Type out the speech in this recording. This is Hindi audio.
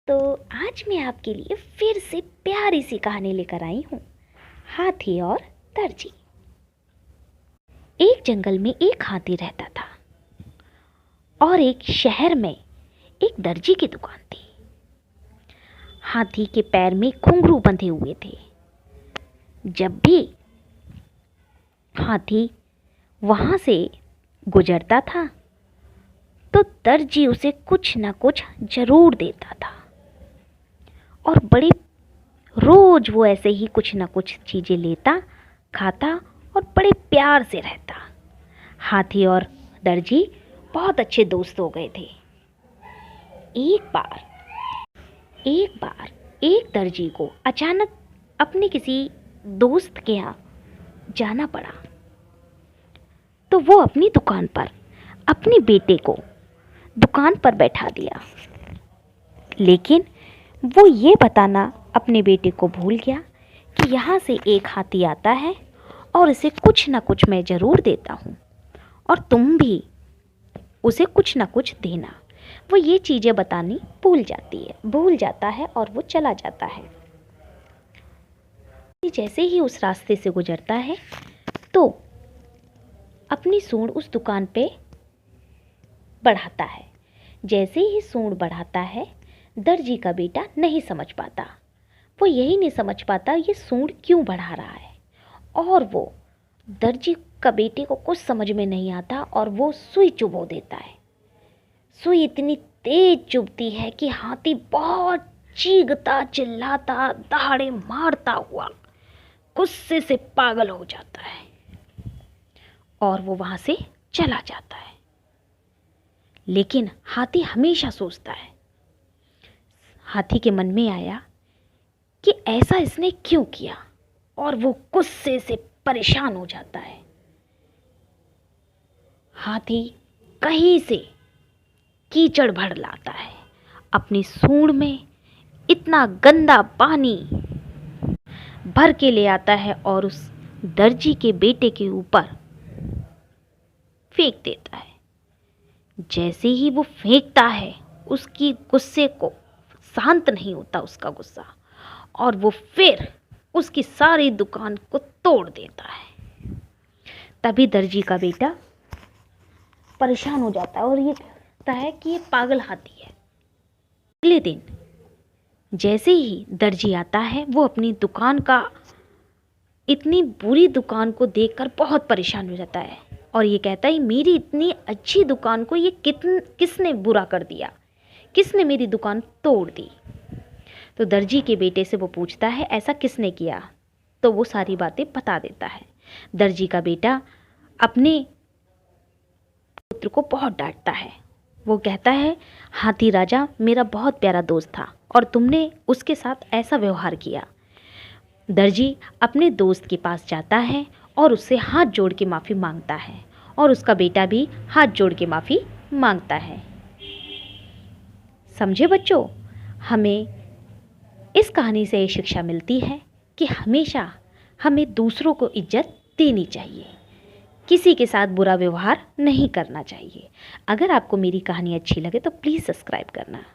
तो आज मैं आपके लिए फिर से प्यारी सी कहानी लेकर आई हूँ, हाथी और दर्जी। एक जंगल में एक हाथी रहता था और एक शहर में एक दर्जी की दुकान थी। हाथी के पैर में घुंघरू बंधे हुए थे। जब भी हाथी वहाँ से गुजरता था तो दर्जी उसे कुछ न कुछ जरूर देता था और बड़े रोज वो ऐसे ही कुछ न कुछ चीज़ें लेता, खाता और बड़े प्यार से रहता। हाथी और दर्जी बहुत अच्छे दोस्त हो गए थे। एक बार एक दर्जी को अचानक अपने किसी दोस्त के यहाँ जाना पड़ा, तो वो अपनी दुकान पर अपने बेटे को दुकान पर बैठा दिया, लेकिन वो ये बताना अपने बेटे को भूल गया कि यहाँ से एक हाथी आता है और इसे कुछ न कुछ मैं ज़रूर देता हूँ और तुम भी उसे कुछ न कुछ देना। वो ये चीज़ें बतानी भूल जाता है और वो चला जाता है। जैसे ही उस रास्ते से गुजरता है तो अपनी सूंड उस दुकान पे बढ़ाता है। जैसे ही सूंड बढ़ाता है, दर्जी का बेटा नहीं समझ पाता। वो यही नहीं समझ पाता ये सूंड क्यों बढ़ा रहा है, और वो दर्जी का बेटे को कुछ समझ में नहीं आता और वो सुई चुभो देता है। सुई इतनी तेज चुभती है कि हाथी बहुत चीखता चिल्लाता दहाड़े मारता हुआ गुस्से से पागल हो जाता है और वो वहाँ से चला जाता है। लेकिन हाथी हमेशा सोचता है, हाथी के मन में आया कि ऐसा इसने क्यों किया, और वो गुस्से से परेशान हो जाता है। हाथी कहीं से कीचड़ भर लाता है, अपनी सूंड में इतना गंदा पानी भर के ले आता है और उस दर्जी के बेटे के ऊपर फेंक देता है। जैसे ही वो फेंकता है, उसकी गुस्से को शांत नहीं होता उसका गुस्सा, और वो फिर उसकी सारी दुकान को तोड़ देता है। तभी दर्जी का बेटा परेशान हो जाता है और ये कहता है कि ये पागल हाथी है। अगले दिन जैसे ही दर्जी आता है, वो अपनी दुकान का इतनी बुरी दुकान को देखकर बहुत परेशान हो जाता है और ये कहता है मेरी इतनी अच्छी दुकान को ये किसने बुरा कर दिया, किसने मेरी दुकान तोड़ दी। तो दर्जी के बेटे से वो पूछता है ऐसा किसने किया, तो वो सारी बातें बता देता है। दर्जी का बेटा अपने पुत्र को बहुत डांटता है। वो कहता है हाथी राजा मेरा बहुत प्यारा दोस्त था और तुमने उसके साथ ऐसा व्यवहार किया। दर्जी अपने दोस्त के पास जाता है और उससे हाथ जोड़ के माफ़ी मांगता है और उसका बेटा भी हाथ जोड़ के माफ़ी मांगता है। समझे बच्चों, हमें इस कहानी से ये शिक्षा मिलती है कि हमेशा हमें दूसरों को इज्जत देनी चाहिए, किसी के साथ बुरा व्यवहार नहीं करना चाहिए। अगर आपको मेरी कहानी अच्छी लगे तो प्लीज़ सब्सक्राइब करना।